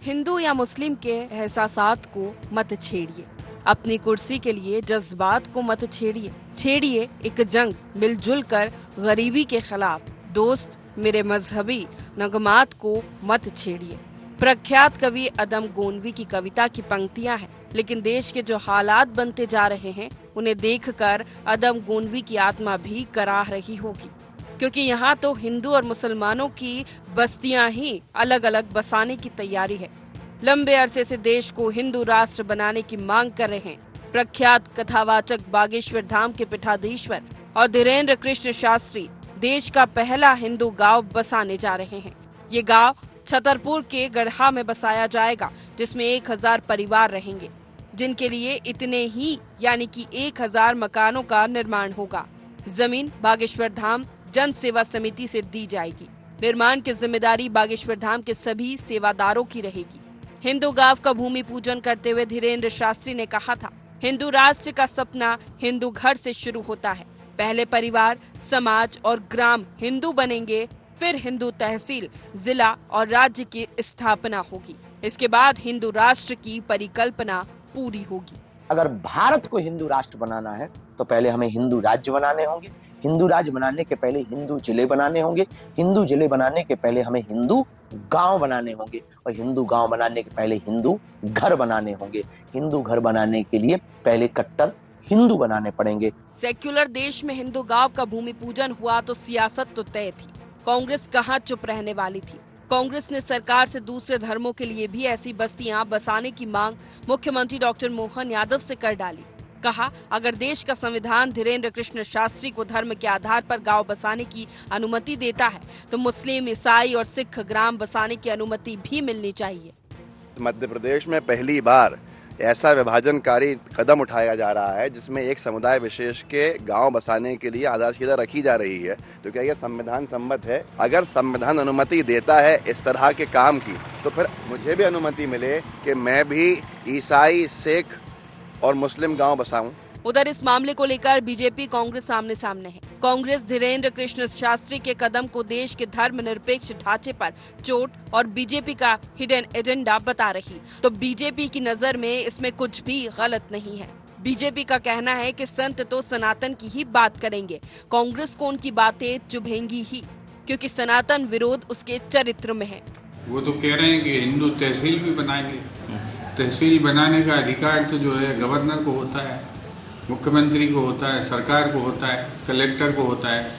हिंदू या मुस्लिम के एहसासात को मत छेड़िए, अपनी कुर्सी के लिए जज्बात को मत छेड़िए। छेड़िए एक जंग मिलजुल कर गरीबी के खिलाफ। दोस्त मेरे मजहबी नगमात को मत छेड़िए। प्रख्यात कवि अदम गोंडवी की कविता की पंक्तियां हैं, लेकिन देश के जो हालात बनते जा रहे हैं उन्हें देखकर अदम गोंडवी की आत्मा भी कराह रही होगी, क्योंकि यहाँ तो हिंदू और मुसलमानों की बस्तियां ही अलग अलग बसाने की तैयारी है। लंबे अरसे से देश को हिंदू राष्ट्र बनाने की मांग कर रहे हैं प्रख्यात कथावाचक बागेश्वर धाम के पीठाधीश्वर और धीरेन्द्र कृष्ण शास्त्री देश का पहला हिंदू गांव बसाने जा रहे हैं। ये गांव छतरपुर के गढ़ा में बसाया जाएगा, जिसमें 1000 परिवार रहेंगे, जिनके लिए इतने ही यानी कि 1000 मकानों का निर्माण होगा। जमीन बागेश्वर धाम जन सेवा समिति से दी जाएगी। निर्माण की जिम्मेदारी बागेश्वर धाम के सभी सेवादारों की रहेगी। हिंदू गांव का भूमि पूजन करते हुए धीरेन्द्र शास्त्री ने कहा था, हिंदू राष्ट्र का सपना हिंदू घर से शुरू होता है। पहले परिवार, समाज और ग्राम हिंदू बनेंगे, फिर हिंदू तहसील, जिला और राज्य की स्थापना होगी। इसके बाद हिंदू राष्ट्र की परिकल्पना पूरी होगी। अगर भारत को हिंदू राष्ट्र बनाना है तो पहले हमें हिंदू राज्य बनाने होंगे। हिंदू राज्य बनाने के पहले हिंदू जिले बनाने होंगे। हिंदू जिले बनाने के पहले हमें हिंदू गांव बनाने होंगे और हिंदू गांव बनाने के पहले हिंदू घर बनाने होंगे। हिंदू घर बनाने के लिए पहले कट्टर हिंदू बनाने पड़ेंगे। सेक्युलर देश में हिंदू गांव का भूमि पूजन हुआ तो सियासत तो तय थी। कांग्रेस कहाँ चुप रहने वाली थी। कांग्रेस ने सरकार से दूसरे धर्मों के लिए भी ऐसी बस्तियां बसाने की मांग मुख्यमंत्री डॉक्टर मोहन यादव से कर डाली। कहा, अगर देश का संविधान धीरेन्द्र कृष्ण शास्त्री को धर्म के आधार पर गांव बसाने की अनुमति देता है तो मुस्लिम, ईसाई और सिख ग्राम बसाने की अनुमति भी मिलनी चाहिए। मध्य प्रदेश में पहली बार ऐसा विभाजनकारी कदम उठाया जा रहा है जिसमें एक समुदाय विशेष के गांव बसाने के लिए आधारशिला रखी जा रही है। तो क्या यह संविधान सम्मत है? अगर संविधान अनुमति देता है इस तरह के काम की, तो फिर मुझे भी अनुमति मिले कि मैं भी ईसाई, सिख और मुस्लिम गांव बसाऊं। उधर इस मामले को लेकर बीजेपी कांग्रेस आमने सामने है। कांग्रेस धीरेन्द्र कृष्ण शास्त्री के कदम को देश के धर्मनिरपेक्ष ढांचे पर चोट और बीजेपी का हिडन एजेंडा बता रही, तो बीजेपी की नजर में इसमें कुछ भी गलत नहीं है। बीजेपी का कहना है कि संत तो सनातन की ही बात करेंगे, कांग्रेस को उनकी बातें चुभेंगी ही, क्योंकि सनातन विरोध उसके चरित्र में है। वो तो कह रहे हैं कि हिंदू तहसील भी बनाएंगे। तहसील बनाने का अधिकार तो जो है गवर्नर को होता है, मुख्यमंत्री को होता है, सरकार को होता है, कलेक्टर को होता है।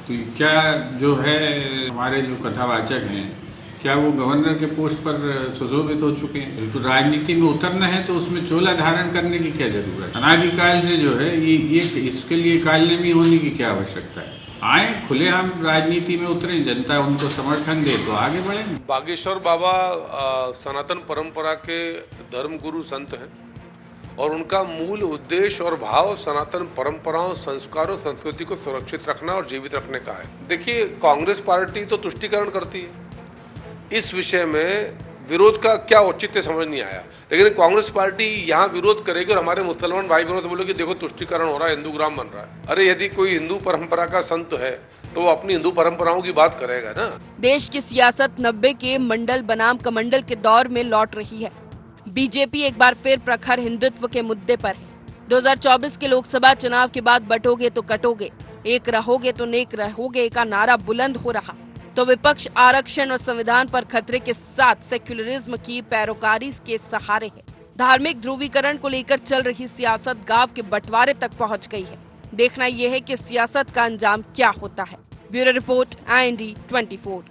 तो क्या जो है हमारे जो कथावाचक हैं, क्या वो गवर्नर के पोस्ट पर सुशोभित हो चुके हैं? तो राजनीति में उतरना है तो उसमें चोला धारण करने की क्या जरूरत? अनादिकाल से जो है ये इसके लिए कालनेमी होने की क्या आवश्यकता है? आए खुलेआम राजनीति में उतरे, जनता उनको समर्थन दे तो आगे बढ़े। बागेश्वर बाबा सनातन परंपरा के धर्मगुरु संत हैं और उनका मूल उद्देश्य और भाव सनातन परंपराओं, संस्कारों, संस्कृति को सुरक्षित रखना और जीवित रखने का है। देखिए, कांग्रेस पार्टी तो तुष्टीकरण करती है, इस विषय में विरोध का क्या औचित्य समझ नहीं आया। लेकिन कांग्रेस पार्टी यहाँ विरोध करेगी और हमारे मुसलमान भाई बहनों से बोलेगी देखो तुष्टीकरण हो रहा है, हिंदू ग्राम बन रहा है। अरे यदि कोई हिंदू परंपरा का संत है तो वो अपनी हिंदू परंपराओं की बात करेगा ना। देश की सियासत 90 के मंडल बनाम कमंडल के दौर में लौट रही है। बीजेपी एक बार फिर प्रखर हिंदुत्व के मुद्दे पर है। 2024 के लोकसभा चुनाव के बाद बटोगे तो कटोगे, एक रहोगे तो नेक रहोगे का नारा बुलंद हो रहा, तो विपक्ष आरक्षण और संविधान पर खतरे के साथ सेक्युलरिज्म की पैरोकारी के सहारे है। धार्मिक ध्रुवीकरण को लेकर चल रही सियासत गांव के बंटवारे तक पहुंच गई है। देखना यह है कि सियासत का अंजाम क्या होता है। Bureau report, IND 24।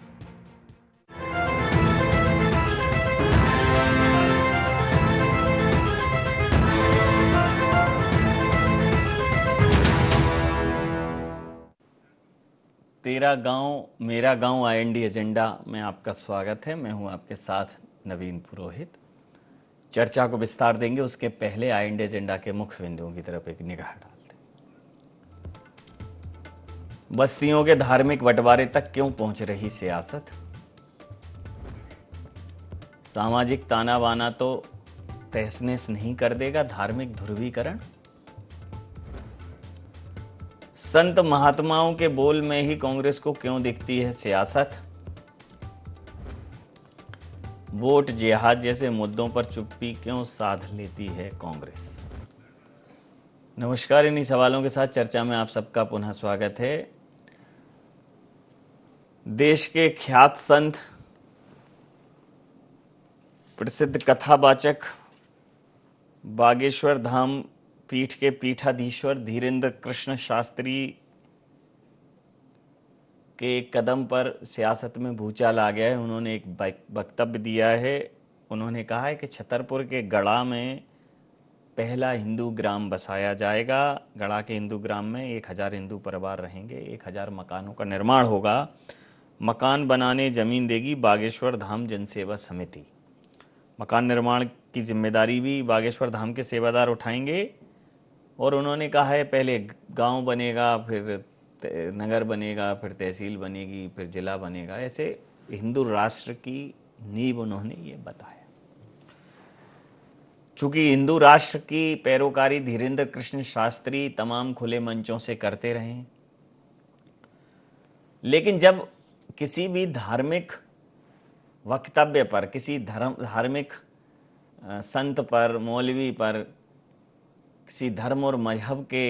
तेरा गांव मेरा गांव IND एजेंडा में आपका स्वागत है। मैं हूं आपके साथ नवीन पुरोहित। चर्चा को विस्तार देंगे, उसके पहले IND एजेंडा के मुख्य बिंदुओं की तरफ एक निगाह डालते हैं। बस्तियों के धार्मिक बंटवारे तक क्यों पहुंच रही सियासत? सामाजिक ताना बाना तो तहस नहस नहीं कर देगा धार्मिक ध्रुवीकरण? संत महात्माओं के बोल में ही कांग्रेस को क्यों दिखती है सियासत? वोट जिहाद जैसे मुद्दों पर चुप्पी क्यों साध लेती है कांग्रेस? नमस्कार, इन्हीं सवालों के साथ चर्चा में आप सबका पुनः स्वागत है। देश के ख्यात संत, प्रसिद्ध कथावाचक, बागेश्वर धाम पीठ के पीठाधीश्वर धीरेन्द्र कृष्ण शास्त्री के एक कदम पर सियासत में भूचाल आ गया है। उन्होंने एक वक्तव्य दिया है। उन्होंने कहा है कि छतरपुर के गढ़ा में पहला हिंदू ग्राम बसाया जाएगा। गढ़ा के हिंदू ग्राम में 1000 हिंदू परिवार रहेंगे, 1000 मकानों का निर्माण होगा। मकान बनाने जमीन देगी बागेश्वर धाम जनसेवा समिति। मकान निर्माण की जिम्मेदारी भी बागेश्वर धाम के सेवादार उठाएंगे। और उन्होंने कहा है पहले गांव बनेगा, फिर नगर बनेगा, फिर तहसील बनेगी, फिर जिला बनेगा। ऐसे हिंदू राष्ट्र की नींव उन्होंने ये बताया। चूंकि हिंदू राष्ट्र की पैरोकारी धीरेन्द्र कृष्ण शास्त्री तमाम खुले मंचों से करते रहे हैं, लेकिन जब किसी भी धार्मिक वक्तव्य पर, किसी धार्मिक संत पर, मौलवी पर, किसी धर्म और मजहब के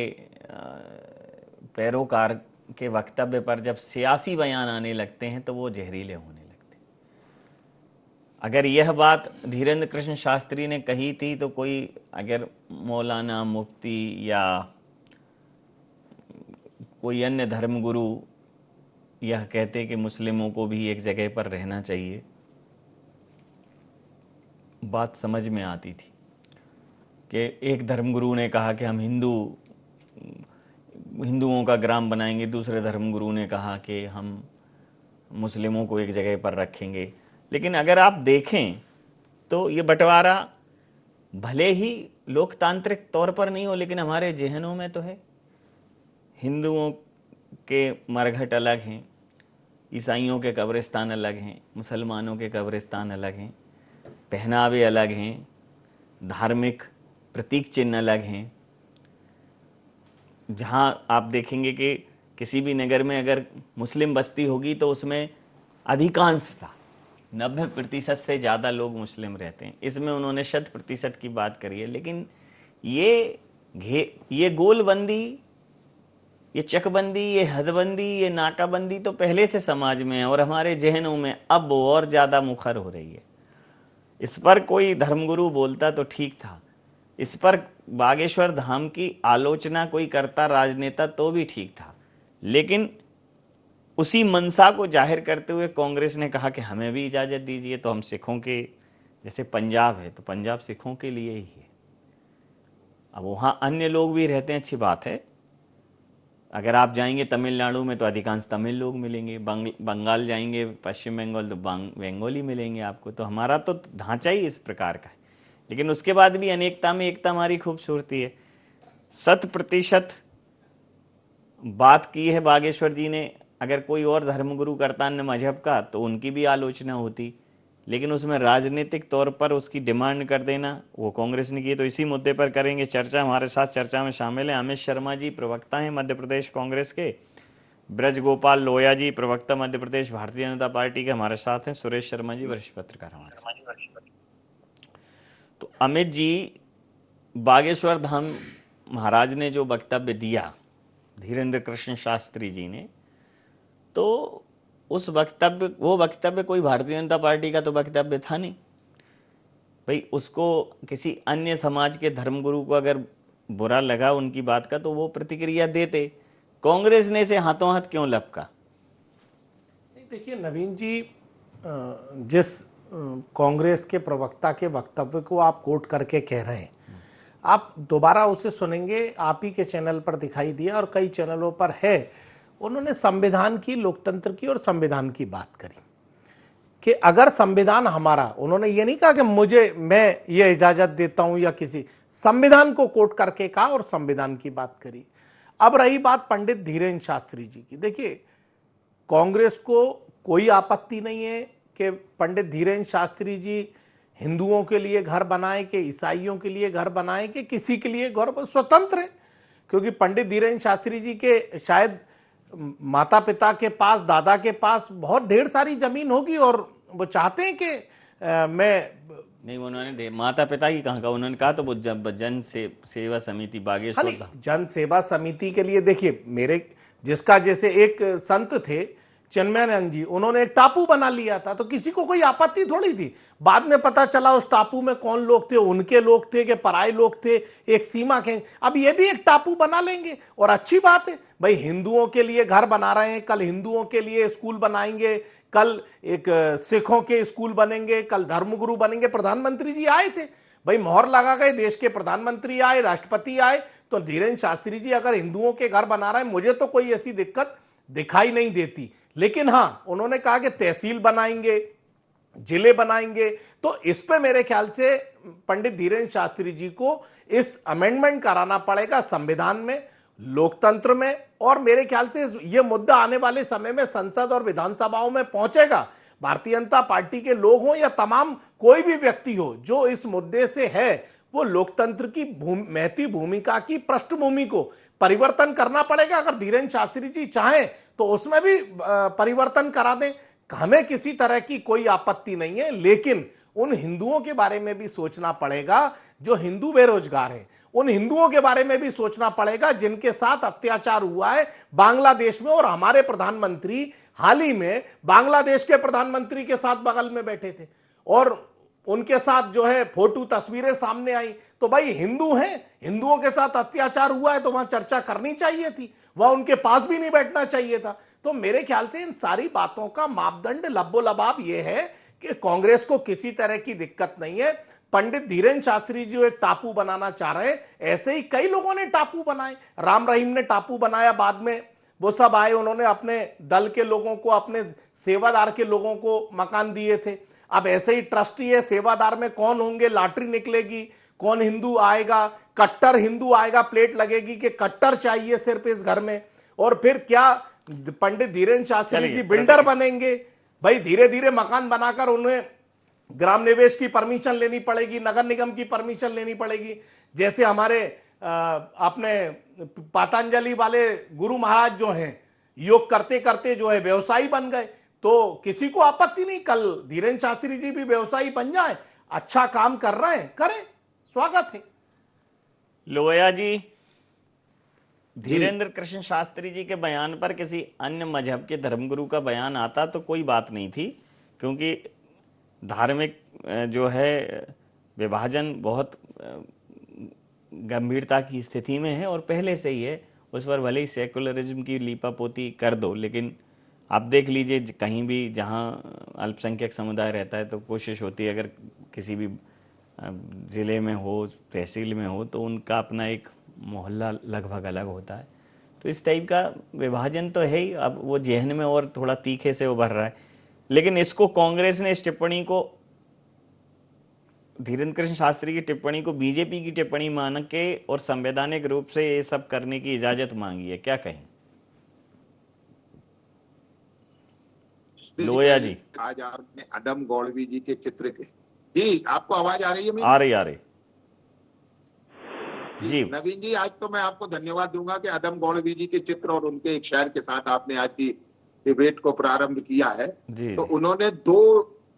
पैरोकार के वक्तव्य पर जब सियासी बयान आने लगते हैं तो वो जहरीले होने लगते हैं। अगर यह बात धीरेन्द्र कृष्ण शास्त्री ने कही थी तो कोई अगर मौलाना, मुफ्ती या कोई अन्य धर्मगुरु यह कहते कि मुस्लिमों को भी एक जगह पर रहना चाहिए, बात समझ में आती थी। कि एक धर्मगुरु ने कहा कि हम हिंदुओं का ग्राम बनाएंगे, दूसरे धर्मगुरु ने कहा कि हम मुस्लिमों को एक जगह पर रखेंगे। लेकिन अगर आप देखें तो ये बंटवारा भले ही लोकतांत्रिक तौर पर नहीं हो, लेकिन हमारे जहनों में तो है। हिंदुओं के मरघट अलग हैं, ईसाइयों के कब्रिस्तान अलग हैं, मुसलमानों के कब्रिस्तान अलग हैं, पहनावे अलग हैं, धार्मिक प्रतीक चिन्ह अलग हैं। जहां आप देखेंगे कि किसी भी नगर में अगर मुस्लिम बस्ती होगी तो उसमें अधिकांशतः 90% से ज़्यादा लोग मुस्लिम रहते हैं। इसमें उन्होंने 100% की बात करी है। लेकिन ये गोलबंदी, ये चकबंदी, ये हदबंदी, ये नाकाबंदी तो पहले से समाज में है और हमारे जहनों में अब और ज़्यादा मुखर हो रही है। इस पर कोई धर्मगुरु बोलता तो ठीक था, इस पर बागेश्वर धाम की आलोचना कोई करता राजनेता तो भी ठीक था। लेकिन उसी मनसा को जाहिर करते हुए कांग्रेस ने कहा कि हमें भी इजाज़त दीजिए। तो हम सिखों के, जैसे पंजाब है तो पंजाब सिखों के लिए ही है। अब वहाँ अन्य लोग भी रहते हैं, अच्छी बात है। अगर आप जाएंगे तमिलनाडु में तो अधिकांश तमिल लोग मिलेंगे, बंगाल जाएंगे, पश्चिम बंगाल तो बंगाली मिलेंगे आपको। तो हमारा तो ढांचा ही इस प्रकार का है। लेकिन उसके बाद भी अनेकता में एकता हमारी खूबसूरती है। 100% बात की है बागेश्वर जी ने। अगर कोई और धर्मगुरु करता अन्य मजहब का तो उनकी भी आलोचना होती, लेकिन उसमें राजनीतिक तौर पर उसकी डिमांड कर देना वो कांग्रेस ने की। तो इसी मुद्दे पर करेंगे चर्चा। हमारे साथ चर्चा में शामिल हैं अमित शर्मा जी, प्रवक्ता हैं मध्य प्रदेश कांग्रेस के। ब्रज गोपाल लोया जी, प्रवक्ता मध्य प्रदेश भारतीय जनता पार्टी के, हमारे साथ हैं। सुरेश शर्मा जी, वरिष्ठ पत्रकार हमारे साथ। तो अमित जी, बागेश्वर धाम महाराज ने जो वक्तव्य दिया धीरेन्द्र कृष्ण शास्त्री जी ने, तो वो वक्तव्य कोई भारतीय जनता पार्टी का तो वक्तव्य था नहीं भाई। उसको किसी अन्य समाज के धर्मगुरु को अगर बुरा लगा उनकी बात का तो वो प्रतिक्रिया देते। कांग्रेस ने इसे हाथों हाथ क्यों लपका? देखिए नवीन जी, जिस कांग्रेस के प्रवक्ता के वक्तव्य को आप कोट करके कह रहे हैं, आप दोबारा उसे सुनेंगे, आप ही के चैनल पर दिखाई दिया और कई चैनलों पर है। उन्होंने संविधान की, लोकतंत्र की और संविधान की बात करी कि अगर संविधान हमारा, उन्होंने ये नहीं कहा कि मैं ये इजाजत देता हूं या किसी, संविधान को कोट करके कहा और संविधान की बात करी। अब रही बात पंडित धीरेन्द्र शास्त्री जी की, देखिए कांग्रेस को कोई आपत्ति नहीं है कि पंडित धीरेन्द्र शास्त्री जी हिंदुओं के लिए घर बनाए, कि ईसाइयों के लिए घर बनाए, कि किसी के लिए घर, स्वतंत्र है। क्योंकि पंडित धीरेन्द्र शास्त्री जी के शायद माता पिता के पास, दादा के पास बहुत ढेर सारी जमीन होगी और वो चाहते हैं कि मैं नहीं, उन्होंने माता पिता की कहाँ का, उन्होंने कहा तो वो जन सेवा समिति बागेश्वर था। जन सेवा समिति के लिए देखिए, मेरे जिसका जैसे एक संत थे चिन्मयानंद जी, उन्होंने एक टापू बना लिया था, तो किसी को कोई आपत्ति थोड़ी थी। बाद में पता चला उस टापू में कौन लोग थे, उनके लोग थे कि पराये लोग थे, एक सीमा के। अब ये भी एक टापू बना लेंगे और अच्छी बात है भाई, हिंदुओं के लिए घर बना रहे हैं, कल हिंदुओं के लिए स्कूल बनाएंगे, कल एक सिखों के स्कूल बनेंगे, कल धर्मगुरु बनेंगे। प्रधानमंत्री जी आए थे भाई, मोहर लगा गए, देश के प्रधानमंत्री आए, राष्ट्रपति आए, तो धीरेन्द्र शास्त्री जी अगर हिंदुओं के घर बना रहे हैं, मुझे तो कोई ऐसी दिक्कत दिखाई नहीं देती। लेकिन हां, उन्होंने कहा कि तहसील बनाएंगे, जिले बनाएंगे, तो इस पे मेरे ख्याल से पंडित धीरेन्द्र शास्त्री जी को इस अमेंडमेंट कराना पड़ेगा संविधान में, लोकतंत्र में। और मेरे ख्याल से यह मुद्दा आने वाले समय में संसद और विधानसभाओं में पहुंचेगा। भारतीय जनता पार्टी के लोग हों या तमाम कोई भी व्यक्ति हो जो इस मुद्दे से है, वो लोकतंत्र की महती भूमिका की पृष्ठभूमि को परिवर्तन करना पड़ेगा। अगर धीरेन्द्र शास्त्री जी चाहें तो उसमें भी परिवर्तन करा दें, हमें किसी तरह की कोई आपत्ति नहीं है। लेकिन उन हिंदुओं के बारे में भी सोचना पड़ेगा जो हिंदू बेरोजगार हैं, उन हिंदुओं के बारे में भी सोचना पड़ेगा जिनके साथ अत्याचार हुआ है बांग्लादेश में। और हमारे प्रधानमंत्री हाल ही में बांग्लादेश के प्रधानमंत्री के साथ बगल में बैठे थे और उनके साथ जो है फोटो तस्वीरें सामने आई। तो भाई हिंदू हैं, हिंदुओं के साथ अत्याचार हुआ है तो वहां चर्चा करनी चाहिए थी, वहां उनके पास भी नहीं बैठना चाहिए था। तो मेरे ख्याल से इन सारी बातों का मापदंड लब्बो लबाब यह है कि कांग्रेस को किसी तरह की दिक्कत नहीं है। पंडित धीरेन्द्र शास्त्री जी एक टापू बनाना चाह रहे हैं, ऐसे ही कई लोगों ने टापू बनाए। राम रहीम ने टापू बनाया, बाद में वो सब आए, उन्होंने अपने दल के लोगों को, अपने सेवादार के लोगों को मकान दिए थे। अब ऐसे ही ट्रस्टी है, सेवादार में कौन होंगे, लॉटरी निकलेगी, कौन हिंदू आएगा, कट्टर हिंदू आएगा, प्लेट लगेगी कि कट्टर चाहिए सिर्फ इस घर में। और फिर क्या पंडित धीरेन्द्र शास्त्री जी बिल्डर बनेंगे? भाई धीरे धीरे मकान बनाकर उन्हें ग्राम निवेश की परमिशन लेनी पड़ेगी, नगर निगम की परमिशन लेनी पड़ेगी। जैसे हमारे अपने पतंजलि वाले गुरु महाराज जो हैं, योग करते करते जो है व्यवसायी बन गए, तो किसी को आपत्ति नहीं। कल धीरेन्द्र शास्त्री जी भी व्यवसायी बन जाए, अच्छा काम कर रहे हैं, करें, स्वागत है। लोया जी, धीरेन्द्र कृष्ण शास्त्री जी के बयान पर किसी अन्य मजहब के धर्मगुरु का बयान आता तो कोई बात नहीं थी, क्योंकि धार्मिक जो है विभाजन बहुत गंभीरता की स्थिति में है और पहले से ही है। उस पर भले ही सेकुलरिज्म की लीपापोती कर दो, लेकिन आप देख लीजिए कहीं भी जहाँ अल्पसंख्यक समुदाय रहता है तो कोशिश होती है, अगर किसी भी ज़िले में हो, तहसील में हो, तो उनका अपना एक मोहल्ला लगभग अलग होता है। तो इस टाइप का विभाजन तो है ही, अब वो जहन में और थोड़ा तीखे से उभर रहा है। लेकिन इसको कांग्रेस ने, इस टिप्पणी को, धीरेन्द्र कृष्ण शास्त्री की टिप्पणी को बीजेपी की टिप्पणी मान के और संवैधानिक रूप से ये सब करने की इजाजत मांगी है, क्या कहें लोया जी? आज आपने अदम गौड़वी जी के चित्र के, जी आपको आवाज आ रही है? आ रही जी नवीन जी, आज तो मैं आपको धन्यवाद दूंगा कि अदम गौड़वी जी के चित्र और उनके एक शायर के साथ आपने आज की डिबेट को प्रारंभ किया है। तो उन्होंने दो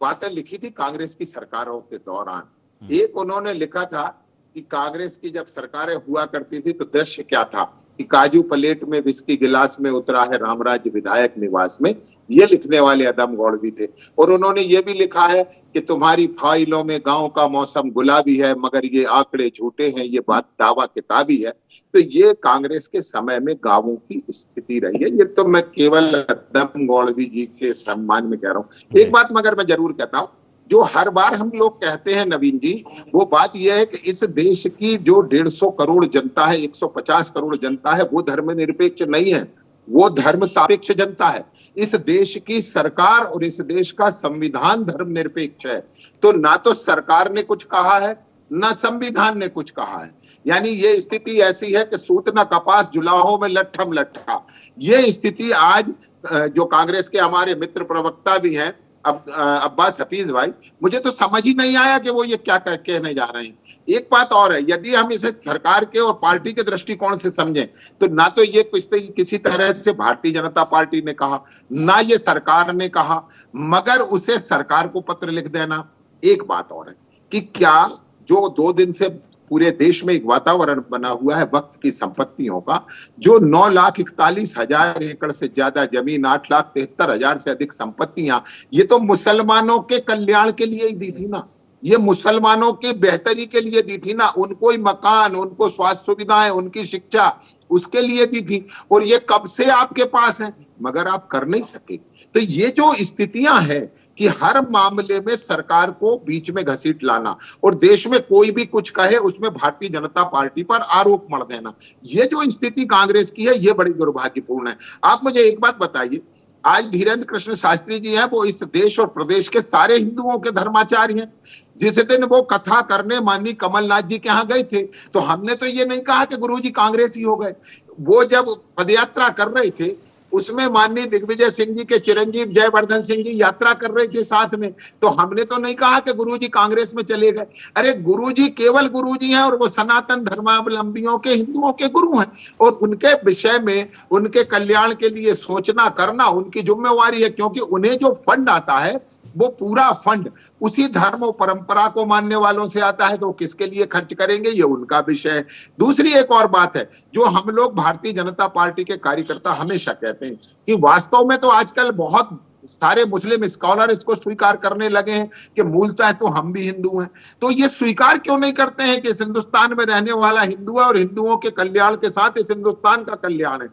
बातें लिखी थी कांग्रेस की सरकारों के दौरान। एक उन्होंने लिखा था कि कांग्रेस की जब सरकारें हुआ करती थी तो दृश्य क्या था कि काजू प्लेट में विस्की गिलास में उतरा है रामराज्य विधायक निवास में। ये लिखने वाले अदम गौड़वी थे। और उन्होंने ये भी लिखा है कि तुम्हारी फाइलों में गांव का मौसम गुलाबी है मगर ये आंकड़े झूठे हैं, ये बात दावा किताबी है। तो ये कांग्रेस के समय में गांवों की स्थिति रही है। ये तो मैं केवल अदम गौड़वी जी के सम्मान में कह रहा हूँ। एक बात मगर मैं जरूर कहता हूँ, जो हर बार हम लोग कहते हैं नवीन जी, वो बात यह है कि इस देश की जो 150 करोड़ जनता है, 150 करोड़ जनता है, वो धर्मनिरपेक्ष नहीं है, वो धर्म सापेक्ष जनता है। इस देश की सरकार और इस देश का संविधान धर्मनिरपेक्ष है। तो ना तो सरकार ने कुछ कहा है ना संविधान ने कुछ कहा है। यानी ये स्थिति ऐसी है कि सूत न कपास जुलाहो में लट्ठम लट्ठा। ये स्थिति आज जो कांग्रेस के हमारे मित्र प्रवक्ता भी हैं अब्बास हफीज भाई, मुझे तो समझ ही नहीं आया कि वो ये क्या कहने जा रहे हैं। एक बात और है, यदि हम इसे सरकार के और पार्टी के दृष्टिकोण से समझें तो ना तो ये किसी तरह से भारतीय जनता पार्टी ने कहा, ना ये सरकार ने कहा, मगर उसे सरकार को पत्र लिख देना, एक बात और है कि क्या जो 2 दिन से पूरे देश में एक वातावरण बना हुआ है वक्फ की संपत्तियों का, जो 9,41,000 एकड़ से ज्यादा जमीन, 8,73,000 से अधिक संपत्तियां, ये तो मुसलमानों के कल्याण के लिए ही दी थी ना, ये मुसलमानों की बेहतरी के लिए दी थी ना, उनको ही मकान, उनको स्वास्थ्य सुविधाएं, उनकी शिक्षा, उसके लिए दी थी। और ये कब से आपके पास है, मगर आप कर नहीं सके। तो ये जो स्थितियां हैं कि हर मामले में सरकार को बीच में घसीट लाना और देश में कोई भी कुछ कहे उसमें भारतीय जनता पार्टी पर आरोप मढ़ देना, ये जो स्थिति कांग्रेस की है, ये बड़ी दुर्भाग्यपूर्ण है। आप मुझे एक बात बताइए, आज धीरेन्द्र कृष्ण शास्त्री जी हैं, वो इस देश और प्रदेश के सारे हिंदुओं के धर्माचार्य हैं। जिस दिन वो कथा करने माननीय कमलनाथ जी के यहाँ गए थे, तो हमने तो ये नहीं कहा कि गुरुजी कांग्रेसी हो गए। वो जब पदयात्रा कर रहे थे, उसमें माननीय दिग्विजय सिंह जी के चिरंजीव जयवर्धन सिंह जी यात्रा कर रहे थे साथ में, तो हमने तो नहीं कहा कि गुरुजी कांग्रेस में चले गए। अरे गुरुजी केवल गुरुजी हैं और वो सनातन धर्मावलंबियों के, हिंदुओं के गुरु हैं, और उनके विषय में, उनके कल्याण के लिए सोचना करना उनकी जिम्मेवारी है, क्योंकि उन्हें जो फंड आता है वो पूरा फंड उसी धर्म और परंपरा को मानने वालों से आता है, तो किसके लिए खर्च करेंगे, ये उनका विषय है। दूसरी एक और बात है जो हम लोग भारतीय जनता पार्टी के कार्यकर्ता हमेशा कहते हैं कि वास्तव में तो आजकल बहुत सारे मुस्लिम स्कॉलर इसको स्वीकार करने लगे हैं कि मूलतः तो हम भी हिंदू हैं। तो ये स्वीकार क्यों नहीं करते हैं कि इस हिंदुस्तान में रहने वाला हिंदू है और हिंदुओं के कल्याण के साथ इस हिंदुस्तान का कल्याण है।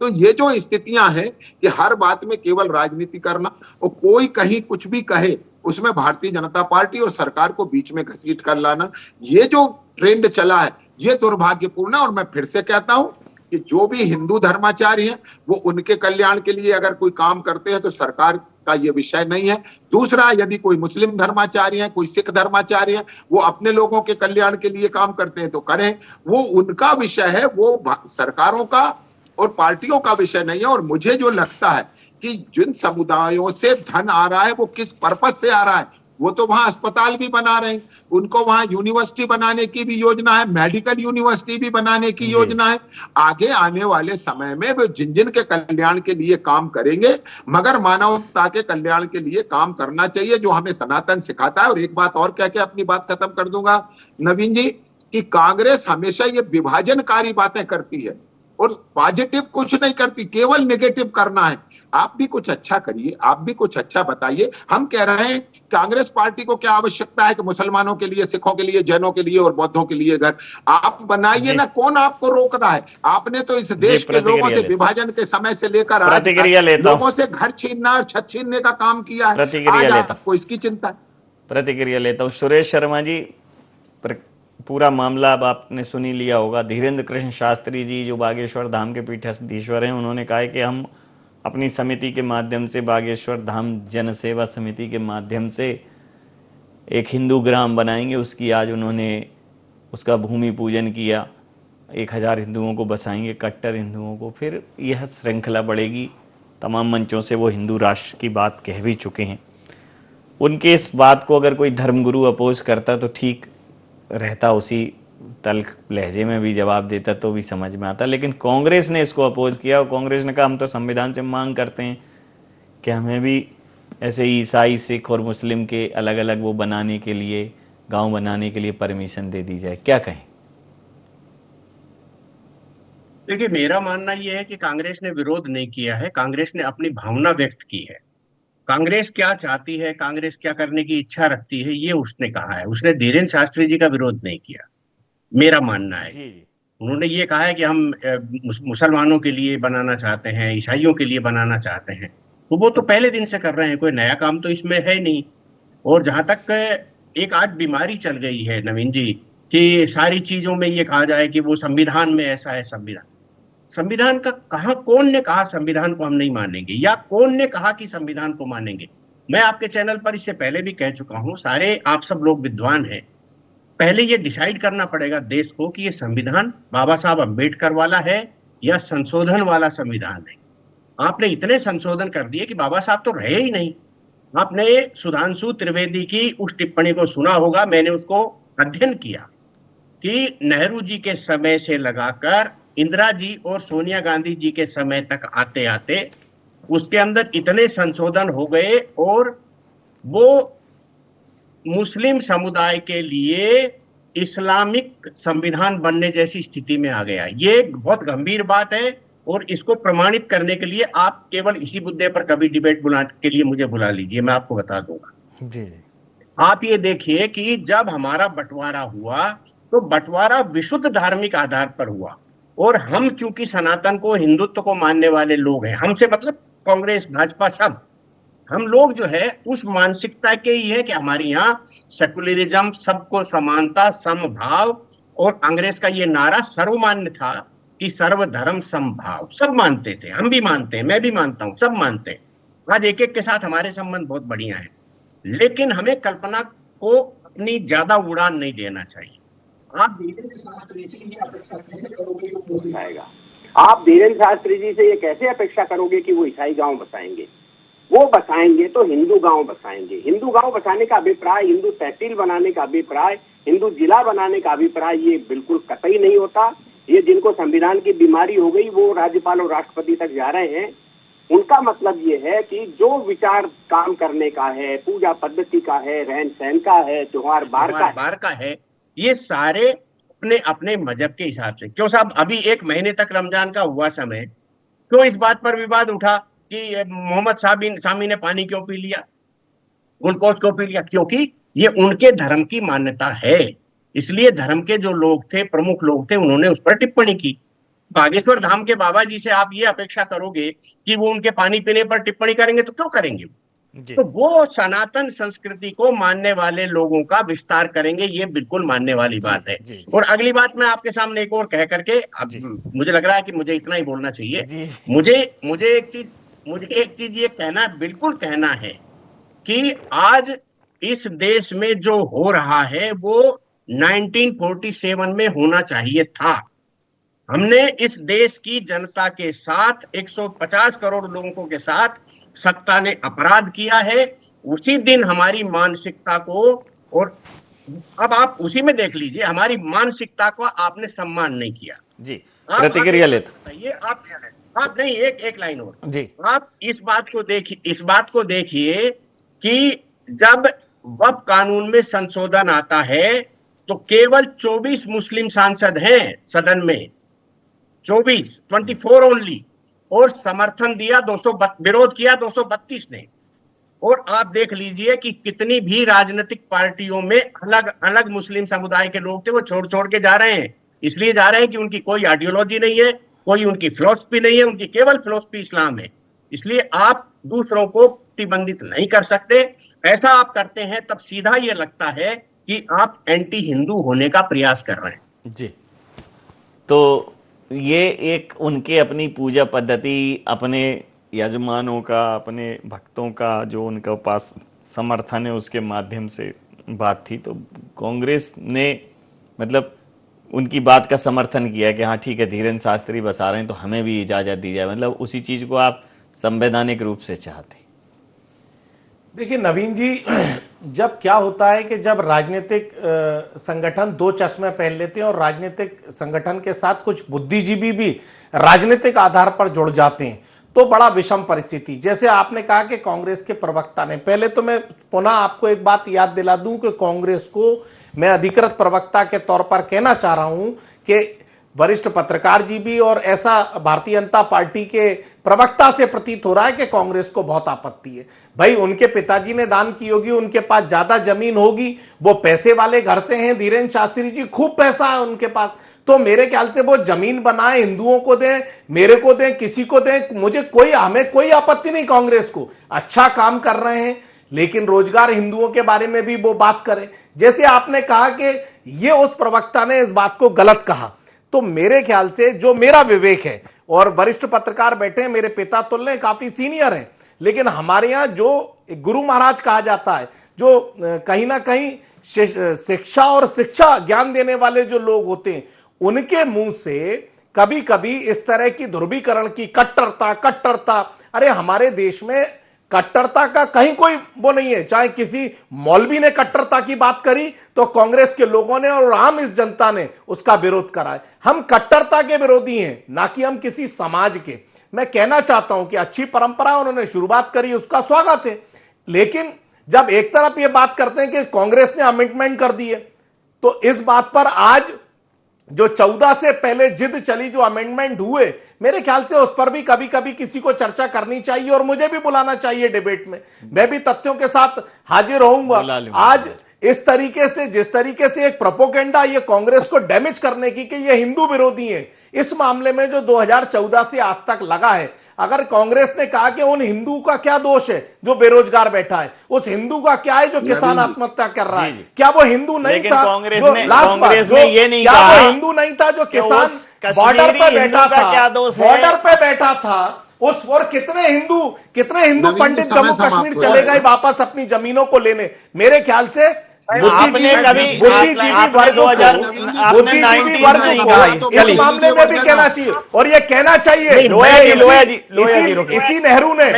तो ये जो स्थितियां हैं कि हर बात में केवल राजनीति करना और कोई कहीं कुछ भी कहे उसमें भारतीय जनता पार्टी और सरकार को बीच में घसीट कर लाना, ये जो ट्रेंड चला है ये दुर्भाग्यपूर्ण है। और मैं फिर से कहता हूं कि जो भी हिंदू धर्माचार्य हैं वो उनके कल्याण के लिए अगर कोई काम करते हैं तो सरकार का ये विषय नहीं है। दूसरा, यदि कोई मुस्लिम धर्माचार्य है, कोई सिख धर्माचार्य है, वो अपने लोगों के कल्याण के लिए काम करते हैं तो करें, वो उनका विषय है, वो सरकारों का और पार्टियों का विषय नहीं है। और मुझे जो लगता है कि जिन समुदायों से धन आ रहा है वो किस पर्पस से आ रहा है, वो तो वहां अस्पताल भी बना रहे हैं, उनको वहां यूनिवर्सिटी बनाने की भी योजना है, मेडिकल यूनिवर्सिटी भी बनाने की योजना है। आगे आने वाले समय में वो जिन जिन के कल्याण के लिए काम करेंगे, मगर मानवता के कल्याण के लिए काम करना चाहिए, जो हमें सनातन सिखाता है। और एक बात और कह के अपनी बात खत्म कर दूंगा नवीन जी, कि कांग्रेस हमेशा ये विभाजनकारी बातें करती है और पॉजिटिव कुछ नहीं करती, केवल नेगेटिव करना है। आप भी कुछ अच्छा करिए, आप भी कुछ अच्छा बताइए। हम कह रहे हैं कांग्रेस पार्टी को क्या आवश्यकता है कि मुसलमानों के लिए, सिखों के लिए, जैनों के लिए और बौद्धों के लिए घर आप बनाइए ना, कौन आपको रोक रहा है? आपने तो इस देश के लोगों से विभाजन के समय से लेकर आज लोगों से घर छीनना और छत छीनने का काम किया है। आज आपको इसकी चिंता है? प्रतिक्रिया लेता हूँ। सुरेश शर्मा जी, पूरा मामला अब आपने सुनी लिया होगा। धीरेन्द्र कृष्ण शास्त्री जी जो बागेश्वर धाम के पीठाधीश्वर हैं, उन्होंने कहा है कि हम अपनी समिति के माध्यम से, बागेश्वर धाम जन सेवा समिति के माध्यम से एक हिंदू ग्राम बनाएंगे। उसकी आज उन्होंने उसका भूमि पूजन किया। 1000 हिंदुओं को बसाएंगे, कट्टर हिंदुओं को। फिर यह श्रृंखला बढ़ेगी। तमाम मंचों से वो हिंदू राष्ट्र की बात कह भी चुके हैं। उनके इस बात को अगर कोई धर्मगुरु अपोज करता तो ठीक रहता, उसी तल्ख लहजे में भी जवाब देता तो भी समझ में आता। लेकिन कांग्रेस ने इसको अपोज किया और कांग्रेस ने कहा हम तो संविधान से मांग करते हैं कि हमें भी ऐसे ईसाई, सिख और मुस्लिम के अलग अलग वो बनाने के लिए, गांव बनाने के लिए परमिशन दे दी जाए। क्या कहें? देखिए, मेरा मानना यह है कि कांग्रेस ने विरोध नहीं किया है, कांग्रेस ने अपनी भावना व्यक्त की है। कांग्रेस क्या चाहती है, कांग्रेस क्या करने की इच्छा रखती है, ये उसने कहा है। उसने धीरेन्द्र शास्त्री जी का विरोध नहीं किया, मेरा मानना है। उन्होंने ये कहा है कि हम मुसलमानों के लिए बनाना चाहते हैं, ईसाइयों के लिए बनाना चाहते हैं, तो वो तो पहले दिन से कर रहे हैं, कोई नया काम तो इसमें है नहीं। और जहां तक एक आज बीमारी चल गई है नवीन जी, कि सारी चीजों में ये कहा जाए कि वो संविधान में ऐसा है, संविधान का कहा, कौन ने कहा संविधान को हम नहीं मानेंगे, या कौन ने कहा कि संविधान को मानेंगे? मैं आपके चैनल पर इससे पहले भी कह चुका हूं, सारे आप सब लोग विद्वान हैं, पहले ये डिसाइड करना पड़ेगा देश को कि ये संविधान बाबा साहब अंबेडकर वाला है या संशोधन वाला संविधान है। आपने इतने संशोधन कर दिए कि बाबा साहब तो रहे ही नहीं। आपने सुधांशु त्रिवेदी की उस टिप्पणी को सुना होगा, मैंने उसको अध्ययन किया कि नेहरू जी के समय से लगाकर इंदिरा जी और सोनिया गांधी जी के समय तक आते आते उसके अंदर इतने संशोधन हो गए और वो मुस्लिम समुदाय के लिए इस्लामिक संविधान बनने जैसी स्थिति में आ गया। ये एक बहुत गंभीर बात है और इसको प्रमाणित करने के लिए आप केवल इसी मुद्दे पर कभी डिबेट बुलाने के लिए मुझे बुला लीजिए, मैं आपको बता दूंगा। जी जी। आप ये देखिए कि जब हमारा बंटवारा हुआ तो बंटवारा विशुद्ध धार्मिक आधार पर हुआ और हम चूंकि सनातन को, हिंदुत्व को मानने वाले लोग हैं, हमसे मतलब कांग्रेस, भाजपा, सब हम लोग जो है उस मानसिकता के ही है कि हमारे यहाँ सेकुलरिज्म, सबको समानता, समभाव, और कांग्रेस का ये नारा सर्वमान्य था कि सर्वधर्म समभाव। सब मानते थे, हम भी मानते हैं, मैं भी मानता हूं, सब मानते हैं। आज एक एक के साथ हमारे संबंध बहुत बढ़िया है, लेकिन हमें कल्पना को अपनी ज्यादा उड़ान नहीं देना चाहिए। आप धीरेन्द्र शास्त्री से ये अपेक्षा कैसे करोगे कि वो सिखाएगा? आप धीरेन्द्र शास्त्री जी से ये कैसे अपेक्षा करोगे कि वो ईसाई गांव बसाएंगे? वो बसाएंगे तो हिंदू गांव बसाएंगे। हिंदू गांव बसाने का अभिप्राय, हिंदू तहसील बनाने का अभिप्राय, हिंदू जिला बनाने का अभिप्राय ये बिल्कुल कतई नहीं होता। ये जिनको संविधान की बीमारी हो गई वो राज्यपाल और राष्ट्रपति तक जा रहे हैं। उनका मतलब ये है कि जो विचार काम करने का है, पूजा पद्धति का है, रहन सहन का है, त्योहार बार का है, ये सारे अपने अपने मजहब के हिसाब से। क्यों साहब, अभी एक महीने तक रमजान का हुआ समय, क्यों इस बात पर विवाद उठा कि मोहम्मद शामी ने पानी क्यों पी लिया, ग्लूकोज क्यों पी लिया? क्योंकि ये उनके धर्म की मान्यता है, इसलिए धर्म के जो लोग थे, प्रमुख लोग थे, उन्होंने उस पर टिप्पणी की। बागेश्वर धाम के बाबा जी से आप ये अपेक्षा करोगे कि वो उनके पानी पीने पर टिप्पणी करेंगे तो क्यों करेंगे? तो वो सनातन संस्कृति को मानने वाले लोगों का विस्तार करेंगे, ये बिल्कुल मानने वाली बात है। और अगली बात मैं आपके सामने एक और कह करके, अब मुझे लग रहा है कि मुझे इतना ही बोलना चाहिए। मुझे एक चीज ये कहना, बिल्कुल कहना है कि आज इस देश में जो हो रहा है वो 1947 में होना चाहिए था। हमने इस देश की जनता के साथ, 150 करोड़ लोगों के साथ सत्ता ने अपराध किया है। उसी दिन हमारी मानसिकता को, और अब आप उसी में देख लीजिए, हमारी मानसिकता को आपने सम्मान नहीं किया। जी, प्रतिक्रिया लेते ये आप नहीं, एक लाइन और जी। आप इस बात को देखिए कि जब वक्फ कानून में संशोधन आता है तो केवल 24 मुस्लिम सांसद हैं सदन में, 24 ओनली, और समर्थन दिया 200, विरोध किया 232 ने। और आप देख लीजिए कि कितनी भी राजनीतिक पार्टियों में अलग अलग मुस्लिम समुदाय के लोग थे, वो छोड़ के जा रहे हैं। इसलिए जा रहे हैं कि उनकी कोई आइडियोलॉजी नहीं है, कोई उनकी फिलॉसफी नहीं है, उनकी केवल फिलॉसफी इस्लाम है। इसलिए आप दूसरों को प्रतिबंधित नहीं कर सकते। ऐसा आप करते हैं तब सीधा ये लगता है कि आप एंटी हिंदू होने का प्रयास कर रहे हैं। जी, तो ये एक उनके अपनी पूजा पद्धति, अपने यजमानों का, अपने भक्तों का जो उनके पास समर्थन है, उसके माध्यम से बात थी। तो कांग्रेस ने मतलब उनकी बात का समर्थन किया कि हाँ ठीक है, धीरेन्द्र शास्त्री बसा रहे हैं तो हमें भी इजाजत दी जाए। मतलब उसी चीज को आप संवैधानिक रूप से चाहते। देखिए नवीन जी, जब क्या होता है कि जब राजनीतिक संगठन दो चश्मे पहन लेते हैं और राजनीतिक संगठन के साथ कुछ बुद्धिजीवी भी राजनीतिक आधार पर जुड़ जाते हैं तो बड़ा विषम परिस्थिति। जैसे आपने कहा कि कांग्रेस के प्रवक्ता ने, पहले तो मैं पुनः आपको एक बात याद दिला दूं कि कांग्रेस को मैं अधिकृत प्रवक्ता के तौर पर कहना चाह रहा हूं कि वरिष्ठ पत्रकार जी भी, और ऐसा भारतीय जनता पार्टी के प्रवक्ता से प्रतीत हो रहा है कि कांग्रेस को बहुत आपत्ति है। भाई उनके पिताजी ने दान की होगी, उनके पास ज्यादा जमीन होगी, वो पैसे वाले घर से हैं, धीरेन्द्र शास्त्री जी खूब पैसा है उनके पास, तो मेरे ख्याल से वो जमीन बनाए, हिंदुओं को दें, मेरे को दें, किसी को दें, हमें कोई आपत्ति नहीं। कांग्रेस को अच्छा काम कर रहे हैं, लेकिन रोजगार हिंदुओं के बारे में भी वो बात करें। जैसे आपने कहा कि ये उस प्रवक्ता ने इस बात को गलत कहा, तो मेरे ख्याल से जो मेरा विवेक है, और वरिष्ठ पत्रकार बैठे हैं, मेरे पिता तुल्य काफी सीनियर हैं, लेकिन हमारे यहाँ जो गुरु महाराज कहा जाता है, जो कहीं ना कहीं शिक्षा और शिक्षा ज्ञान देने वाले जो लोग होते हैं, उनके मुंह से कभी कभी इस तरह की ध्रुवीकरण की कट्टरता, अरे हमारे देश में कट्टरता का कहीं कोई वो नहीं है। चाहे किसी मौलवी ने कट्टरता की बात करी तो कांग्रेस के लोगों ने और आम इस जनता ने उसका विरोध करा है। हम कट्टरता के विरोधी हैं, ना कि हम किसी समाज के। मैं कहना चाहता हूं कि अच्छी परंपरा उन्होंने शुरुआत करी, उसका स्वागत है, लेकिन जब एक तरफ ये बात करते हैं कि कांग्रेस ने अमेंडमेंट कर दी है, तो इस बात पर आज जो 14 से पहले जिद चली, जो अमेंडमेंट हुए, मेरे ख्याल से उस पर भी कभी कभी किसी को चर्चा करनी चाहिए और मुझे भी बुलाना चाहिए डिबेट में। मैं भी तथ्यों के साथ हाजिर होऊंगा। आज इस तरीके से, जिस तरीके से एक प्रोपोगेंडा ये कांग्रेस को डैमेज करने की कि ये हिंदू विरोधी है, इस मामले में जो 2014 से आज तक लगा है, अगर कांग्रेस ने कहा कि उन हिंदू का क्या दोष है जो बेरोजगार बैठा है, उस हिंदू का क्या है जो किसान आत्महत्या कर रहा है, क्या वो हिंदू नहीं था? कांग्रेस ने ये नहीं क्या कहा, वो हिंदू नहीं था जो किसान बॉर्डर पे बैठा था, बॉर्डर पे बैठा था उस, और कितने हिंदू पंडित जम्मू कश्मीर चले गए वापस अपनी जमीनों को लेने। मेरे ख्याल से आपने कभी इस मामले में भी कहना चाहिए, और ये कहना चाहिए इसी नेहरू ने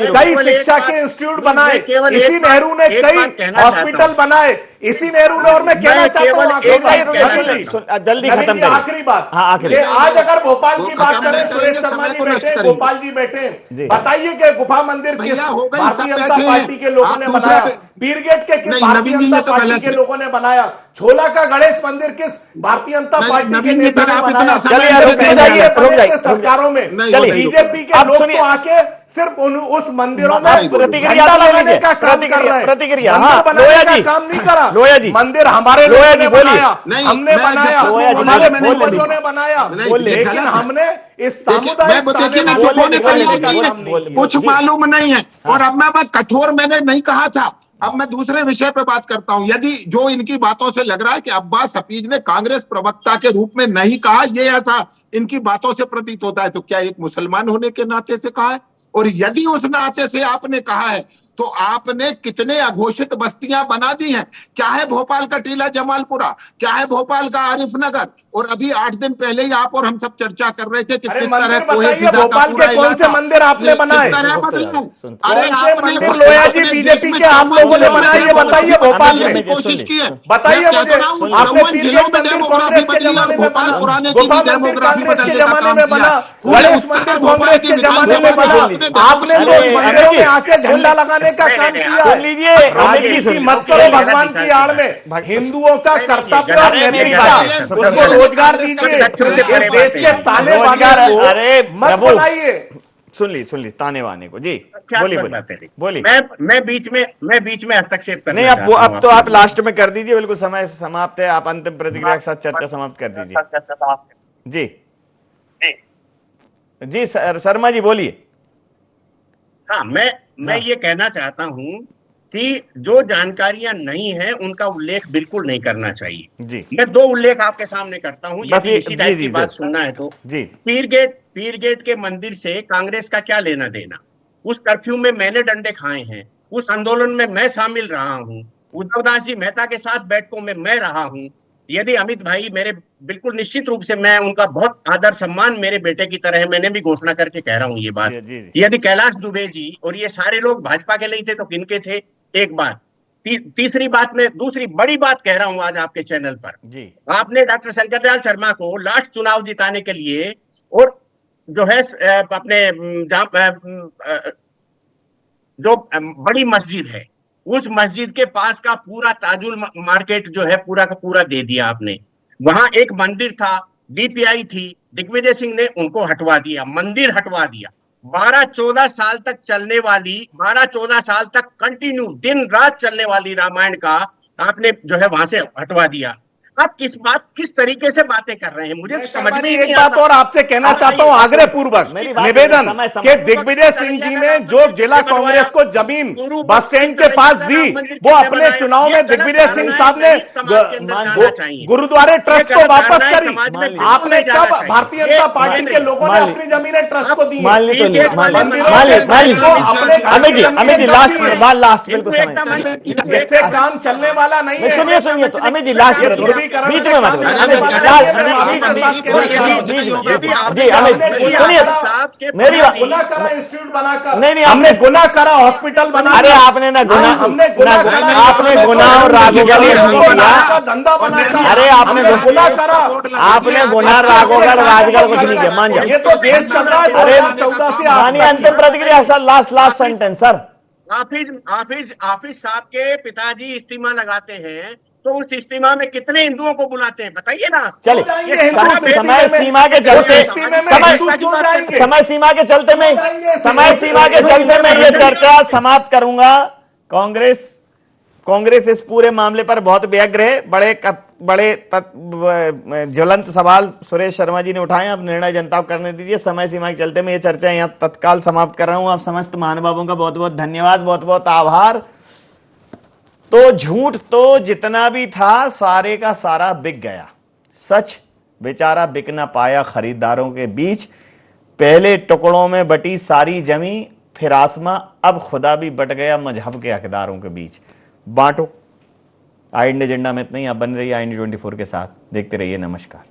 कई शिक्षा के इंस्टीट्यूट बनाए, इसी नेहरू ने कई हॉस्पिटल बनाए, इसी नेहरू ने, और मैं कहना चाहता हूँ जल्दी खत्म करें, आखिरी बात, आज अगर भोपाल की बात करें, सुरेश शर्मा जी बैठे, गोपाल जी बैठे, बताइए कि गुफा मंदिर किस भारतीय जनता पार्टी के लोगों ने बनाया, पीरगेट के किस भारतीय जनता पार्टी के लोगों ने बनाया, छोला का गणेश मंदिर किस भारतीय जनता पार्टी के नेता ने बनाया, सरकारों में बीजेपी के लोग तो आके सिर्फ उस मंदिरों में झंडा लगाने का काम कर रहे हैं, प्रतिक्रिया बनाने का काम नहीं करा। लोया जी, मंदिर हमारे लोगों ने बनाया, हमने बनाया, हमारे पूर्वजों ने बनाया, लेकिन हमने इस सामुदायिक कुछ मालूम नहीं है। और अब मैं कठोर मैंने नहीं कहा था, अब मैं दूसरे विषय पे बात करता हूं। यदि जो इनकी बातों से लग रहा है कि अब्बास हफीज ने कांग्रेस प्रवक्ता के रूप में नहीं कहा, ये ऐसा इनकी बातों से प्रतीत होता है, तो क्या एक मुसलमान होने के नाते से कहा है? और यदि उस नाते से आपने कहा है तो आपने कितने अघोषित बस्तियां बना दी हैं। क्या है भोपाल का टीला जमालपुरा, क्या है भोपाल का आरिफ नगर, और अभी 8 दिन पहले ही आप और हम सब चर्चा कर रहे थे कि किस तरह भोपाल के कौन से मंदिर आपने बनाए? अरे मंदिर लोया जी बीजेपी के आप लोगों ने बनाए, ये बताइए भोपाल में, कोशिश की है, बताइए मुझे। आपने जिलों में कांग्रेस के जमाने में बना, गोपाल मंदिर कांग्रेस के जमाने में बना, गणेश मंदिर कांग्रेस के जमाने में बना, आपने लोग मंदिरों में आके झंडा लगाने का काम किया। लीजिए राजनीति मत करो भगवान की आड़ में, हिंदुओं का कर्तव्य और नैतिकता, उसको रोजगार दीजिए, इस देश के ताने बाने को मत बनाइए। सुन ली ताने वाने को। जी बोलिए। मैं बीच में हस्तक्षेप करना नहीं, अब तो आप लास्ट में कर दीजिए, बिल्कुल समय समाप्त है, आप अंतिम प्रतिक्रिया के साथ चर्चा समाप्त कर दीजिए। जी शर्मा जी बोलिए। हाँ, मैं ये कहना चाहता हूं कि जो जानकारियां नहीं है उनका उल्लेख बिल्कुल नहीं करना चाहिए जी। मैं 2 उल्लेख आपके सामने करता हूं, यदि इसी टाइप की बात सुनना है तो। जी, पीरगेट के मंदिर से कांग्रेस का क्या लेना देना? उस कर्फ्यू में मैंने डंडे खाए हैं, उस आंदोलन में मैं शामिल रहा हूं, उद्धवदास जी मेहता के साथ बैठकों में मैं रहा हूं। यदि अमित भाई मेरे बिल्कुल निश्चित रूप से मैं उनका बहुत आदर सम्मान मेरे बेटे की तरह है, मैंने भी घोषणा करके कह रहा हूं ये बात। यदि कैलाश दुबे जी और ये सारे लोग भाजपा के नहीं थे तो किनके थे? एक बात। तीसरी बात, में दूसरी बड़ी बात कह रहा हूं आज आपके चैनल पर जी। आपने डॉक्टर शंकरदयाल शर्मा को लास्ट चुनाव जिताने के लिए और जो है अपने जो बड़ी मस्जिद है उस मस्जिद के पास का पूरा ताजुल मार्केट जो है पूरा का पूरा दे दिया आपने। वहां एक मंदिर था, डीपीआई थी, दिग्विजय सिंह ने उनको हटवा दिया, मंदिर हटवा दिया। 12-14 साल तक चलने वाली, 12-14 साल तक कंटिन्यू दिन रात चलने वाली रामायण का आपने जो है वहां से हटवा दिया। आप किस तरीके से बातें कर रहे हैं, मुझे समझ में नहीं आता। एक बात और आपसे कहना चाहता हूं, आग्रह पूर्वक निवेदन कि दिग्विजय सिंह जी ने जो जिला कांग्रेस को जमीन बस स्टैंड के पास दी, वो अपने चुनाव में दिग्विजय सिंह साहब ने गुरुद्वारे ट्रस्ट को वापस करी। आपने कब भारतीय जनता पार्टी के लोगों ने अपनी जमीनें ट्रस्ट को दी? इससे काम चलने वाला नहीं है। सुनिए तो अमित जी लास्ट बीच में मत जी अमित सुनिए मेरी इंस्टीट्यूट बनाकर नहीं हमने गुनाह करा, हॉस्पिटल बना। अरे आपने ना गुनाह, आपने गुनाह और राजगढ़ का धंधा बना। अरे आपने गुनाह करा, आपने गुनाह राघोगढ़ राजगढ़ कुछ नहीं किया, मान जाओ। ये तो देश चल रहा है। अरे 14 से मानिए अंतिम प्रतिक्रिया सर, लास्ट सेंटेंस सर। हाफिज साहब के पिताजी इस्तीमा लगाते हैं, तो उस इस्तीमा में कितने हिंदुओं को बुलाते हैं बताइए ना। चलिए समय सीमा के चलते समय सीमा के चलते मैं ये चर्चा समाप्त करूंगा। कांग्रेस इस पूरे मामले पर बहुत व्यग्र है। बड़े ज्वलंत सवाल सुरेश शर्मा जी ने उठाए, अब निर्णय जनता को करने दीजिए। समय सीमा के चलते मैं ये चर्चा यहाँ तत्काल समाप्त कर रहा हूं। आप समस्त महानुभावों का बहुत बहुत धन्यवाद, बहुत बहुत आभार। तो झूठ तो जितना भी था सारे का सारा बिक गया, सच बेचारा बिक ना पाया खरीदारों के बीच। पहले टुकड़ों में बटी सारी जमी, फिर आसमां, अब खुदा भी बट गया मजहब के हकदारों के बीच। बांटो। आई इंडिया एजेंडा में इतना ही। आप बन रही आई इंडिया 24 के साथ, देखते रहिए। नमस्कार।